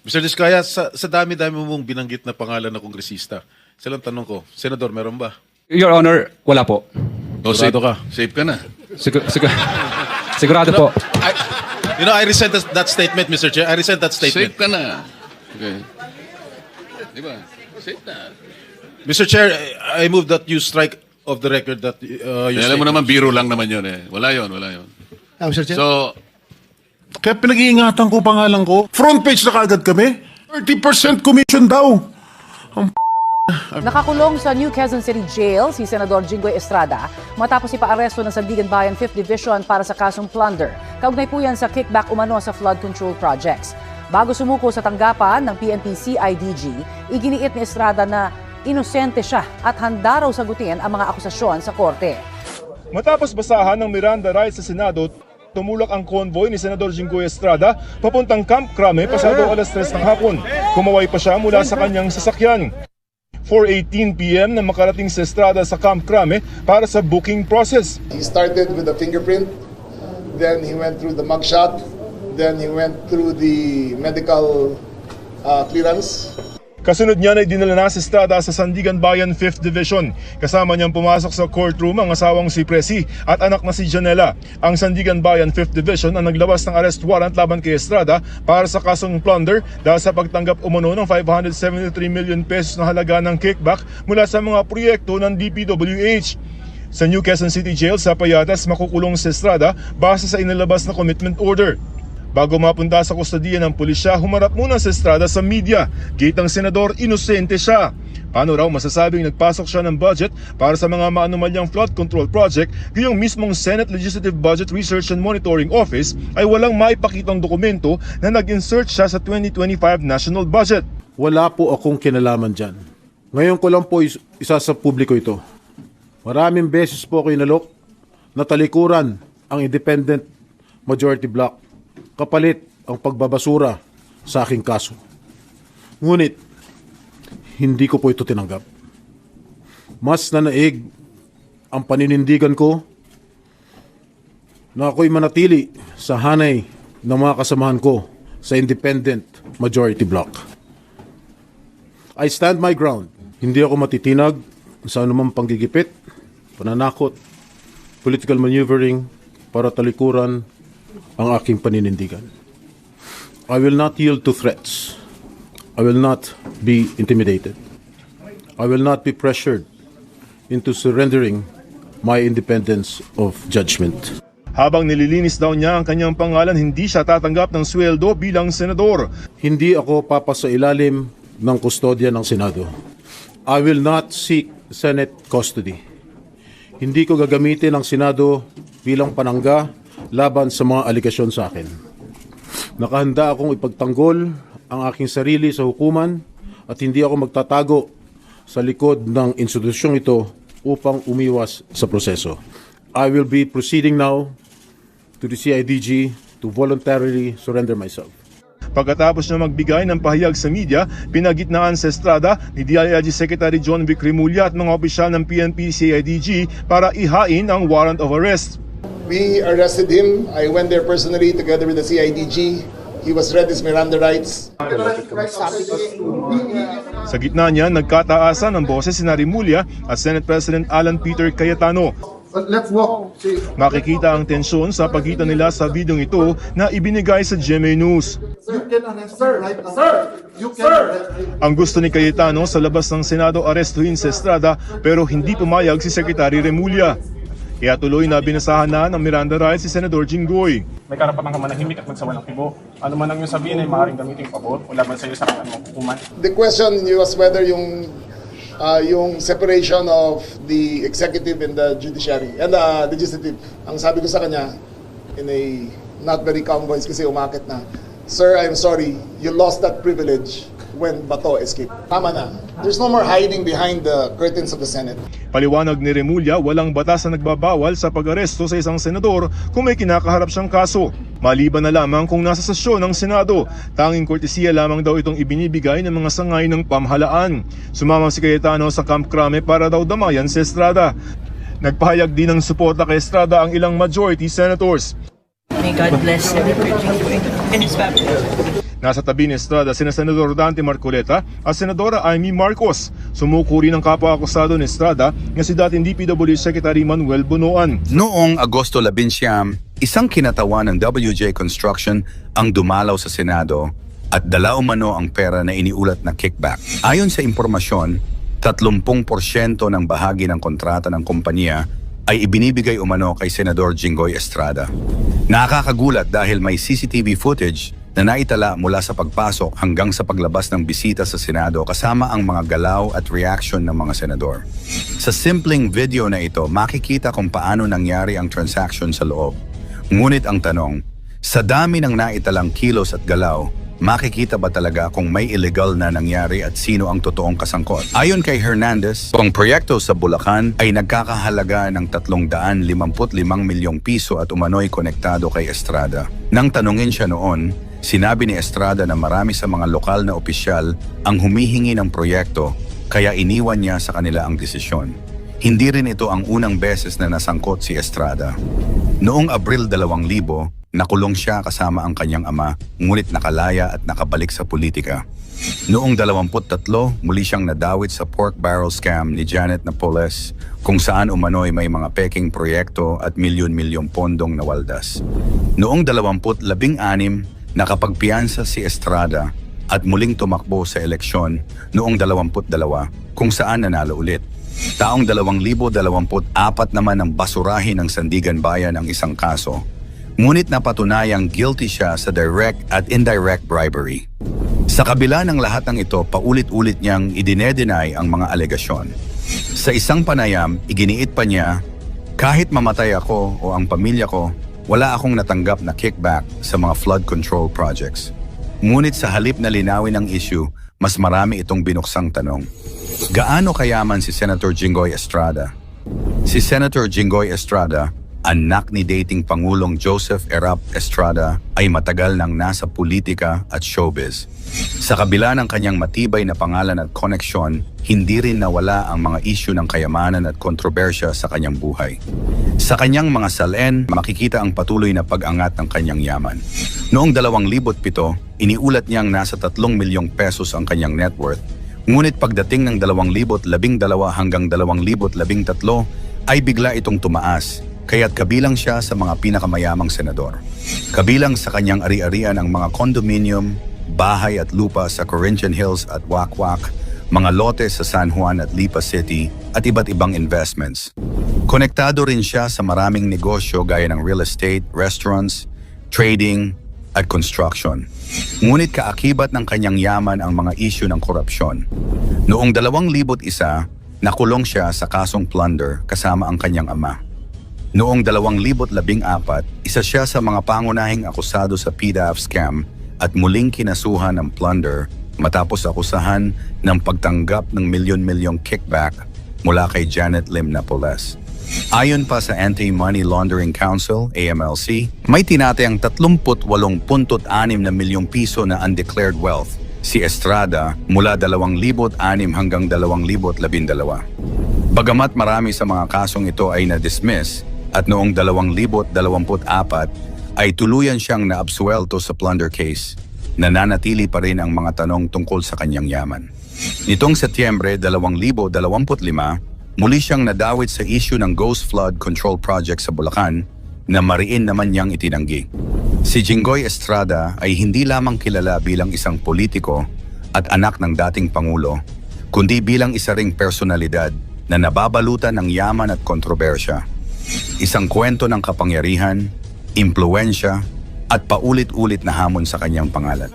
Mr. Diskaya, sa dami-dami mong binanggit na pangalan na kongresista, silang tanong ko, Senador, meron ba? Your Honor, wala po. Sigurado ka? Safe ka na. Sigurado po. I resent that statement, Mr. Chair. I resent that statement. Safe ka na. Okay. Di ba? Safe na. Mr. Chair, I move that you strike off the record that your Alam mo statement. naman, biro lang naman yun eh. Wala yun. Mr. Chair. So, Kaya pinag-iingatan ko pangalan ko. Front page na kaagad kami. 30% commission daw. Nakakulong sa New Quezon City Jail si Senador Jinggoy Estrada matapos ipaaresto ng Sandigan Bayan 5th Division para sa kasong plunder. Kaugnay po yan sa kickback umano sa flood control projects. Bago sumuko sa tanggapan ng PNP CIDG, iginiit ni Estrada na inosente siya at handa raw sagutin ang mga akusasyon sa korte. Matapos basahan ng Miranda rights sa Senado, tumulak ang convoy ni Senador Jinggoy Estrada papuntang Camp Crame pasado alas 3 ng hapon. Kumaway pa siya mula sa kanyang sasakyan. 4:18 p.m. na makarating si Estrada sa Camp Crame para sa booking process. He started with the fingerprint, then he went through the mugshot, then he went through the medical clearance. Kasunod niya ay dinala na si Estrada sa Sandigan Bayan 5th Division. Kasama niyang pumasok sa courtroom ang asawang si Presi at anak na si Janela. Ang Sandigan Bayan 5th Division ang naglabas ng arrest warrant laban kay Estrada para sa kasong plunder dahil sa pagtanggap umano ng 573 million pesos na halaga ng kickback mula sa mga proyekto ng DPWH. Sa New Quezon City Jail sa Payatas, makukulong si Estrada base sa inilabas na commitment order. Bago mapunta sa kustodiya ng pulisya, humarap muna si Estrada sa media. Gitang senador, inosente siya. Paano raw masasabing nagpasok siya ng budget para sa mga maanumalyang flood control project, gayong mismong Senate Legislative Budget Research and Monitoring Office ay walang maipakitang dokumento na nag-insert siya sa 2025 national budget. Wala po akong kinalaman dyan. Ngayon ko lang po isa sa publiko ito. Maraming beses po ako inalok na talikuran ang independent majority block kapalit ang pagbabasura sa aking kaso. Ngunit, hindi ko po ito tinanggap. Mas nanaig ang paninindigan ko na ako'y manatili sa hanay ng mga kasamahan ko sa independent majority block. I stand my ground. Hindi ako matitinag sa anumang panggigipit, pananakot, political maneuvering para talikuran ang aking paninindigan. I will not yield to threats. I will not be intimidated. I will not be pressured into surrendering my independence of judgment. Habang nililinis daw niya ang kanyang pangalan, hindi siya tatanggap ng sweldo bilang senador. Hindi ako papasailalim ng kustodya ng Senado. I will not seek Senate custody. Hindi ko gagamitin ang Senado bilang panangga laban sa mga aligasyon sa akin. Nakahanda akong ipagtanggol ang aking sarili sa hukuman at hindi ako magtatago sa likod ng institusyong ito upang umiwas sa proseso. I will be proceeding now to the CIDG to voluntarily surrender myself. Pagkatapos na magbigay ng pahayag sa media, pinagitnaan sa Estrada ni DILG Secretary John Vic Remulla at mga opisyal ng PNP CIDG para ihain ang warrant of arrest. We arrested him. I went there personally together with the CIDG. He was read his Miranda rights. Sa gitna niya, nagkataasan ng boses si Remulla at Senate President Alan Peter Cayetano. Let's walk. Makikita ang tensyon sa pagitan nila sa videong ito na ibinigay sa GMA News. You can arrest, sir, right now. Sir! You can arrest. Ang gusto ni Cayetano sa labas ng Senado arestuhin si Estrada pero hindi pumayag si Secretary Remulla. Kaya tuloy na binasahan na ng Miranda rights si Senador Jinggoy. May karapatan ka manahimik at magsawalang kibo. Ano man ang iyong sabihin ay maaaring gamitin pabor o laban sa iyo sa kanyang hukuman. The question was whether yung separation of the executive and the judiciary and the legislative. Ang sabi ko sa kanya in a not very calm voice kasi umakit na, "Sir, I'm sorry, you lost that privilege when Bato escaped." Tama na. There's no more hiding behind the curtains of the Senate. Paliwanag ni Remulla, walang batas na nagbabawal sa pag-aresto sa isang senador kung may kinakaharap siyang kaso. Maliban na lamang kung nasa sesyon ng Senado. Tanging kortesiya lamang daw itong ibinibigay ng mga sangay ng pamahalaan. Sumama si Cayetano sa Camp Crame para daw damayan si Estrada. Nagpahayag din ng suporta kay Estrada ang ilang majority senators. May God bless Senator Jinggoy and his family. Nasa tabi ni Estrada sina Senador Dante Marcoleta at Senadora Amy Marcos. Sumuko rin ang kapwa-akusado ni Estrada na si dating DPWH Secretary Manuel Bunoan. Noong Agosto 11, isang kinatawan ng WJ Construction ang dumalaw sa Senado at dala umano ang pera na iniulat na kickback. Ayon sa impormasyon, 30% ng bahagi ng kontrata ng kumpanya ay ibinibigay umano kay Senador Jinggoy Estrada. Nakakagulat dahil may CCTV footage na naitala mula sa pagpasok hanggang sa paglabas ng bisita sa Senado kasama ang mga galaw at reaction ng mga senador. Sa simpleng video na ito, makikita kung paano nangyari ang transaction sa loob. Ngunit ang tanong, sa dami ng naitalang kilos at galaw, makikita ba talaga kung may illegal na nangyari at sino ang totoong kasangkot? Ayon kay Hernandez, ang proyekto sa Bulacan ay nagkakahalaga ng 355 milyong piso at umano'y konektado kay Estrada. Nang tanungin siya noon, sinabi ni Estrada na marami sa mga lokal na opisyal ang humihingi ng proyekto kaya iniwan niya sa kanila ang desisyon. Hindi rin ito ang unang beses na nasangkot si Estrada. Noong Abril 2000, nakulong siya kasama ang kanyang ama, ngunit nakalaya at nakabalik sa politika. Noong 23, muli siyang nadawit sa pork barrel scam ni Janet Napoles, kung saan umano'y may mga peking proyekto at milyon-milyong pondong nawaldas. Noong 2016, nakapagpiyansa si Estrada at muling tumakbo sa eleksyon noong 22, kung saan nanalo ulit. Taong 2024 naman ang basurahin ng Sandigan Bayan ang isang kaso. Ngunit napatunayang guilty siya sa direct at indirect bribery. Sa kabila ng lahat ng ito, paulit-ulit niyang idine-deny ang mga alegasyon. Sa isang panayam, iginiit pa niya, kahit mamatay ako o ang pamilya ko, wala akong natanggap na kickback sa mga flood control projects. Ngunit sa halip na linawin ang issue, mas marami itong binuksang tanong. Gaano kayaman si Senator Jinggoy Estrada? Si Senator Jinggoy Estrada, anak ni dating Pangulong Joseph Erap Estrada, ay matagal nang nasa politika at showbiz. Sa kabila ng kanyang matibay na pangalan at koneksyon, hindi rin nawala ang mga issue ng kayamanan at kontrobersya sa kanyang buhay. Sa kanyang mga salin, makikita ang patuloy na pag-angat ng kanyang yaman. Noong 2007, iniulat niyang nasa 3 milyong pesos ang kanyang net worth. Ngunit pagdating ng 2012 hanggang 2013 ay bigla itong tumaas, kaya't kabilang siya sa mga pinakamayamang senador. Kabilang sa kanyang ari-arian ang mga condominium, bahay at lupa sa Corinthian Hills at Wakwak, mga lote sa San Juan at Lipa City at iba't ibang investments. Konektado rin siya sa maraming negosyo gaya ng real estate, restaurants, trading at construction. Ngunit kaakibat ng kanyang yaman ang mga issue ng korupsyon. Noong 2001, nakulong siya sa kasong plunder kasama ang kanyang ama. Noong 2014, isa siya sa mga pangunahing akusado sa PDAF scam at muling kinasuhan ng plunder matapos akusahan ng pagtanggap ng milyon-milyong kickback mula kay Janet Lim Napoles. Ayon pa sa Anti-Money Laundering Council, AMLC, may tinatayang 38.6 na milyong piso na undeclared wealth si Estrada mula 2006 hanggang 2012. Bagamat marami sa mga kasong ito ay na-dismiss at noong 2024 ay tuluyan siyang naabsuelto sa plunder case, nananatili pa rin ang mga tanong tungkol sa kanyang yaman. Nitong Setyembre 2025, muli siyang nadawit sa issue ng Ghost Flood Control Project sa Bulacan na mariin naman niyang itinanggi. Si Jinggoy Estrada ay hindi lamang kilala bilang isang politiko at anak ng dating Pangulo, kundi bilang isa ring personalidad na nababalutan ng yaman at kontrobersya. Isang kwento ng kapangyarihan, impluwensya at paulit-ulit na hamon sa kanyang pangalan.